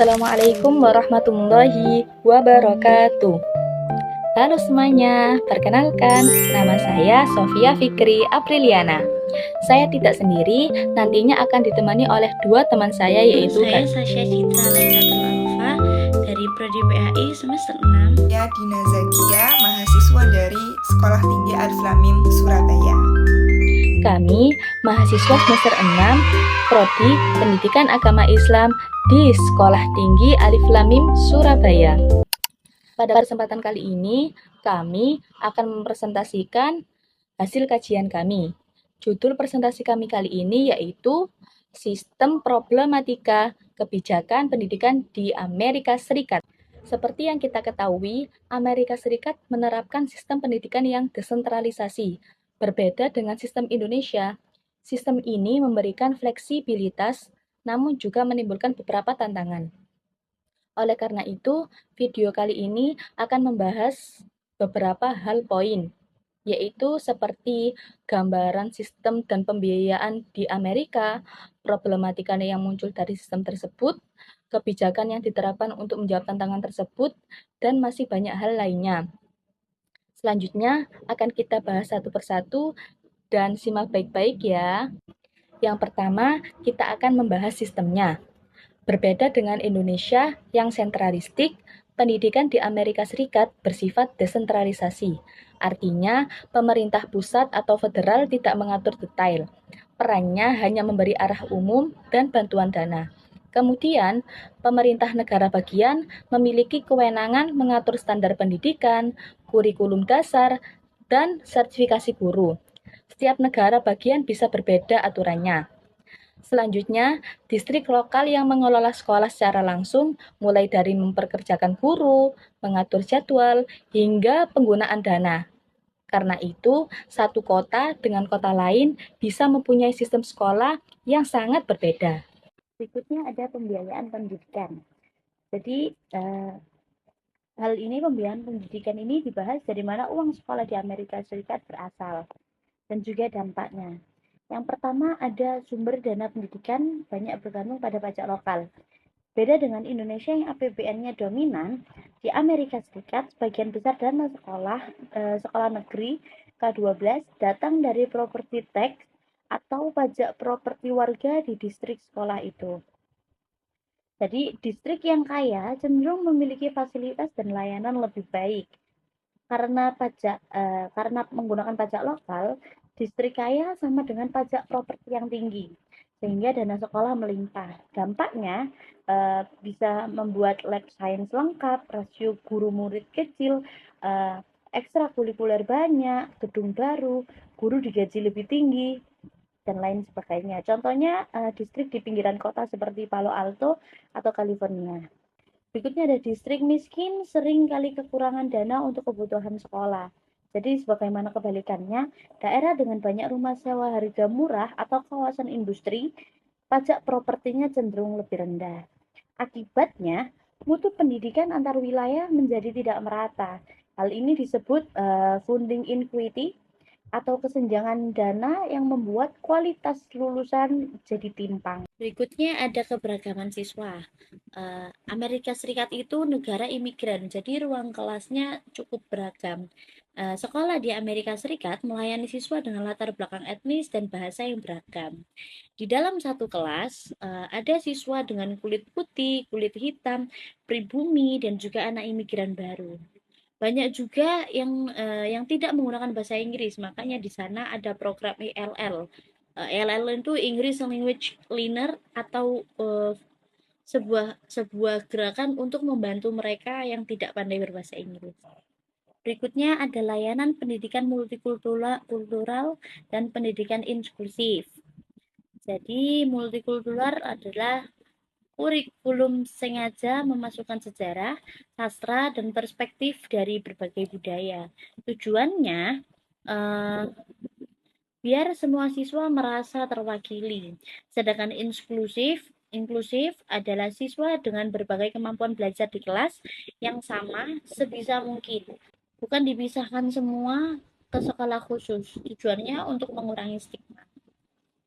Assalamualaikum warahmatullahi wabarakatuh. Halo semuanya, perkenalkan, nama saya Sofia Fikri Apriliana. Saya tidak sendiri, nantinya akan ditemani oleh dua teman saya yaitu Saya Sasha Citra Lailatul Alfa dari Prodi PAI semester 6. Saya Dina Zakia, mahasiswa dari Sekolah Tinggi Alif Lam Mim Surabaya. Kami mahasiswa semester 6 Prodi Pendidikan Agama Islam di Sekolah Tinggi Alif Lam Mim Surabaya. Pada kesempatan kali ini, kami akan mempresentasikan hasil kajian kami. Judul presentasi kami kali ini yaitu Sistem Problematika Kebijakan Pendidikan di Amerika Serikat. Seperti yang kita ketahui, Amerika Serikat menerapkan sistem pendidikan yang desentralisasi. Berbeda dengan sistem Indonesia, sistem ini memberikan fleksibilitas, namun juga menimbulkan beberapa tantangan. Oleh karena itu, video kali ini akan membahas beberapa hal poin, yaitu seperti gambaran sistem dan pembiayaan di Amerika, problematika yang muncul dari sistem tersebut, kebijakan yang diterapkan untuk menjawab tantangan tersebut, dan masih banyak hal lainnya. Selanjutnya akan kita bahas satu persatu dan simak baik-baik ya. Yang pertama, kita akan membahas sistemnya. Berbeda dengan Indonesia yang sentralistik, pendidikan di Amerika Serikat bersifat desentralisasi. Artinya, pemerintah pusat atau federal tidak mengatur detail. Perannya hanya memberi arah umum dan bantuan dana. Kemudian, pemerintah negara bagian memiliki kewenangan mengatur standar pendidikan, kurikulum dasar, dan sertifikasi guru. Setiap negara bagian bisa berbeda aturannya. Selanjutnya, distrik lokal yang mengelola sekolah secara langsung, mulai dari memperkerjakan guru, mengatur jadwal, hingga penggunaan dana. Karena itu, satu kota dengan kota lain bisa mempunyai sistem sekolah yang sangat berbeda. Berikutnya ada pembiayaan pendidikan. Jadi, hal ini pembiayaan pendidikan ini dibahas dari mana uang sekolah di Amerika Serikat berasal dan juga dampaknya. Yang pertama ada sumber dana pendidikan banyak bergantung pada pajak lokal. Beda dengan Indonesia yang APBN-nya dominan, di Amerika Serikat sebagian besar dana sekolah negeri K-12 datang dari property tax atau pajak properti warga di distrik sekolah itu. Jadi distrik yang kaya cenderung memiliki fasilitas dan layanan lebih baik. Karena menggunakan pajak lokal, distrik kaya sama dengan pajak properti yang tinggi, sehingga dana sekolah melimpah. Dampaknya bisa membuat lab science lengkap, rasio guru murid kecil, ekstrakurikuler banyak, gedung baru, guru digaji lebih tinggi, dan lain sebagainya. Contohnya distrik di pinggiran kota seperti Palo Alto atau California. Berikutnya ada distrik miskin sering kali kekurangan dana untuk kebutuhan sekolah. Jadi sebagaimana kebalikannya, daerah dengan banyak rumah sewa harga murah atau kawasan industri, pajak propertinya cenderung lebih rendah. Akibatnya, mutu pendidikan antar wilayah menjadi tidak merata. Hal ini disebut funding inequity atau kesenjangan dana yang membuat kualitas lulusan jadi timpang. Berikutnya ada keberagaman siswa. Amerika Serikat itu negara imigran, jadi ruang kelasnya cukup beragam. Sekolah di Amerika Serikat melayani siswa dengan latar belakang etnis dan bahasa yang beragam. Di dalam satu kelas, ada siswa dengan kulit putih, kulit hitam, pribumi, dan juga anak imigran baru. Banyak juga yang tidak menggunakan bahasa Inggris, makanya di sana ada program ELL. ELL itu English Language Learner atau sebuah gerakan untuk membantu mereka yang tidak pandai berbahasa Inggris. Berikutnya ada layanan pendidikan multikultural dan pendidikan inklusif. Jadi multikultural adalah kurikulum sengaja memasukkan sejarah, sastra, dan perspektif dari berbagai budaya. Tujuannya biar semua siswa merasa terwakili. Sedangkan inklusif adalah siswa dengan berbagai kemampuan belajar di kelas yang sama sebisa mungkin. Bukan dipisahkan semua ke sekolah khusus. Tujuannya untuk mengurangi stigma.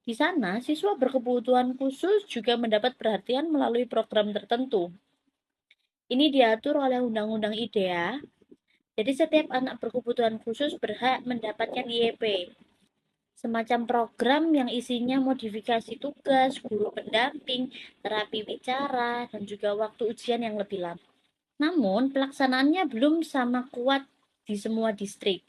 Di sana, siswa berkebutuhan khusus juga mendapat perhatian melalui program tertentu. Ini diatur oleh Undang-Undang IDEA. Jadi setiap anak berkebutuhan khusus berhak mendapatkan IEP, semacam program yang isinya modifikasi tugas, guru pendamping, terapi bicara, dan juga waktu ujian yang lebih lama. Namun, pelaksanaannya belum sama kuat di semua distrik.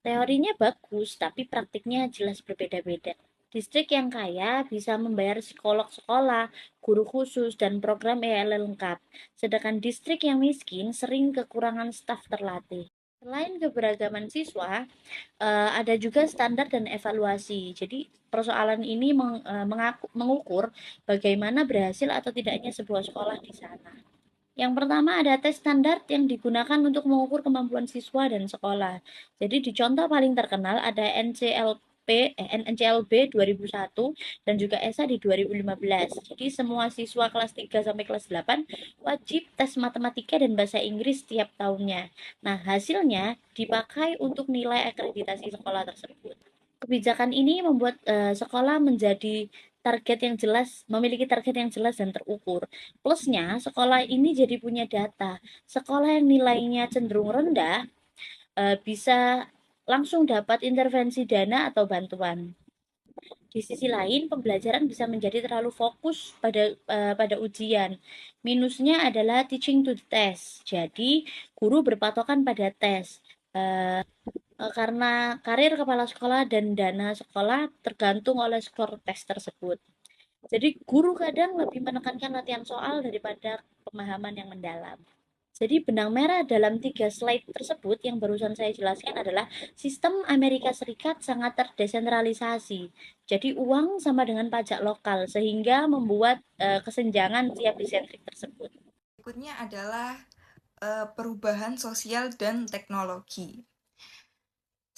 Teorinya bagus, tapi praktiknya jelas berbeda-beda. Distrik yang kaya bisa membayar psikolog sekolah, guru khusus, dan program EL lengkap. Sedangkan distrik yang miskin sering kekurangan staf terlatih. Selain keberagaman siswa, ada juga standar dan evaluasi. Jadi, persoalan ini mengukur bagaimana berhasil atau tidaknya sebuah sekolah di sana. Yang pertama ada tes standar yang digunakan untuk mengukur kemampuan siswa dan sekolah. Jadi di contoh paling terkenal ada NCLB 2001 dan juga ESA di 2015. Jadi semua siswa kelas 3 sampai kelas 8 wajib tes matematika dan bahasa Inggris setiap tahunnya. Nah, hasilnya dipakai untuk nilai akreditasi sekolah tersebut. Kebijakan ini membuat sekolah menjadi memiliki target yang jelas dan terukur. Plusnya, sekolah ini jadi punya data. Sekolah yang nilainya cenderung rendah bisa langsung dapat intervensi dana atau bantuan. Di sisi lain, pembelajaran bisa menjadi terlalu fokus pada ujian. Minusnya adalah teaching to the test. Jadi, guru berpatokan pada tes. Karena karir kepala sekolah dan dana sekolah tergantung oleh skor tes tersebut. Jadi guru kadang lebih menekankan latihan soal daripada pemahaman yang mendalam. Jadi benang merah dalam 3 slide tersebut yang barusan saya jelaskan adalah sistem Amerika Serikat sangat terdesentralisasi. Jadi uang sama dengan pajak lokal sehingga membuat kesenjangan tiap distrik tersebut. Berikutnya adalah perubahan sosial dan teknologi.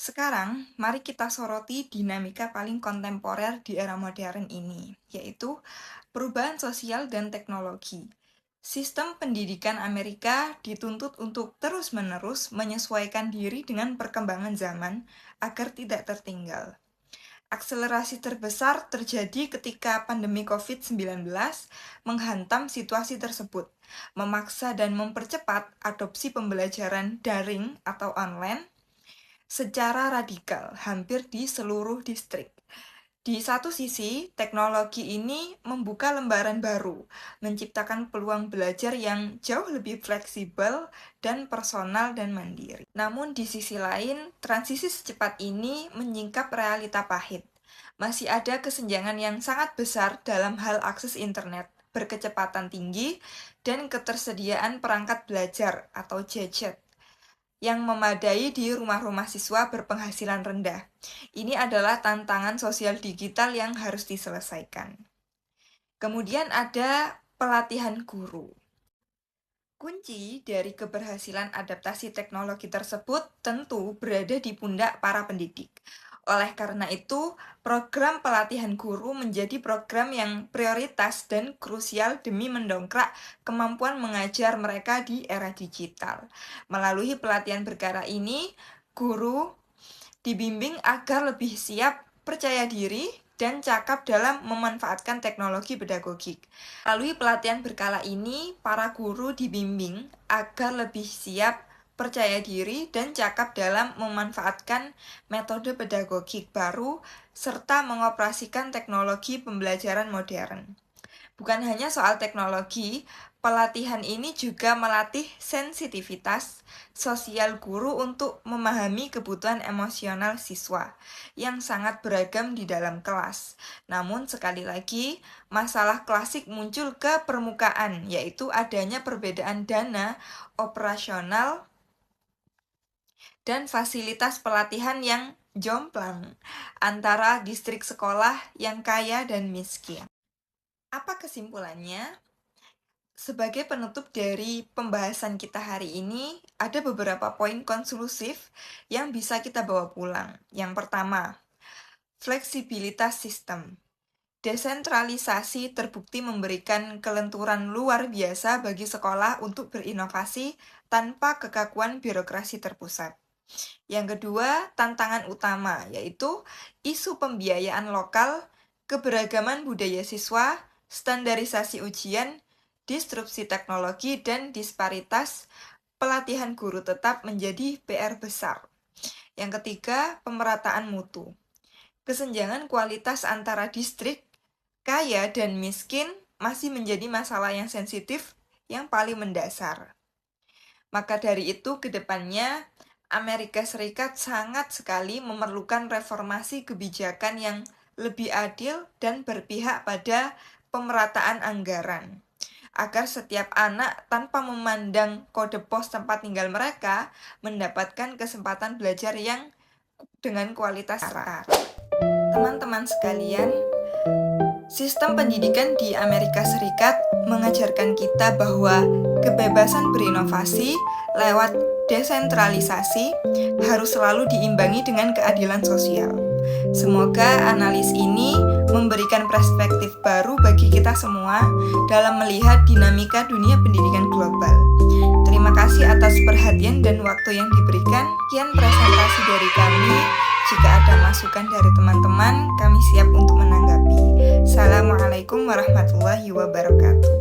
Sekarang, mari kita soroti dinamika paling kontemporer di era modern ini, yaitu perubahan sosial dan teknologi. Sistem pendidikan Amerika dituntut untuk terus-menerus menyesuaikan diri dengan perkembangan zaman agar tidak tertinggal. Akselerasi terbesar terjadi ketika pandemi COVID-19 menghantam situasi tersebut, memaksa dan mempercepat adopsi pembelajaran daring atau online secara radikal hampir di seluruh distrik. Di satu sisi, teknologi ini membuka lembaran baru, menciptakan peluang belajar yang jauh lebih fleksibel dan personal dan mandiri. Namun di sisi lain, transisi secepat ini menyingkap realita pahit. Masih ada kesenjangan yang sangat besar dalam hal akses internet berkecepatan tinggi dan ketersediaan perangkat belajar atau gadget yang memadai di rumah-rumah siswa berpenghasilan rendah. Ini adalah tantangan sosial digital yang harus diselesaikan. Kemudian ada pelatihan guru. Kunci dari keberhasilan adaptasi teknologi tersebut tentu berada di pundak para pendidik. Oleh karena itu, program pelatihan guru menjadi program yang prioritas dan krusial demi mendongkrak kemampuan mengajar mereka di era digital. Melalui pelatihan berkala ini, guru dibimbing agar lebih siap, percaya diri, dan cakap dalam memanfaatkan teknologi pedagogik. Melalui pelatihan berkala ini, para guru dibimbing agar lebih siap, percaya diri, dan cakap dalam memanfaatkan metode pedagogik baru serta mengoperasikan teknologi pembelajaran modern. Bukan hanya soal teknologi, pelatihan ini juga melatih sensitivitas sosial guru untuk memahami kebutuhan emosional siswa yang sangat beragam di dalam kelas. Namun sekali lagi, masalah klasik muncul ke permukaan, yaitu adanya perbedaan dana operasional dan fasilitas pelatihan yang jomplang antara distrik sekolah yang kaya dan miskin. Apa kesimpulannya? Sebagai penutup dari pembahasan kita hari ini, ada beberapa poin konklusif yang bisa kita bawa pulang. Yang pertama, fleksibilitas sistem. Desentralisasi terbukti memberikan kelenturan luar biasa bagi sekolah untuk berinovasi tanpa kekakuan birokrasi terpusat. Yang kedua, tantangan utama, yaitu isu pembiayaan lokal, keberagaman budaya siswa, standarisasi ujian, disrupsi teknologi, dan disparitas pelatihan guru tetap menjadi PR besar. Yang ketiga, pemerataan mutu. Kesenjangan kualitas antara distrik, kaya dan miskin masih menjadi masalah yang sensitif yang paling mendasar. Maka dari itu, ke depannya Amerika Serikat sangat sekali memerlukan reformasi kebijakan yang lebih adil dan berpihak pada pemerataan anggaran, agar setiap anak tanpa memandang kode pos tempat tinggal mereka mendapatkan kesempatan belajar yang dengan kualitas setara. Teman-teman sekalian, sistem pendidikan di Amerika Serikat mengajarkan kita bahwa kebebasan berinovasi lewat desentralisasi harus selalu diimbangi dengan keadilan sosial. Semoga analis ini memberikan perspektif baru bagi kita semua dalam melihat dinamika dunia pendidikan global. Terima kasih atas perhatian dan waktu yang diberikan. Sekian presentasi dari kami. Jika ada masukan dari teman-teman, kami siap untuk menanggapi. Assalamualaikum warahmatullahi wabarakatuh.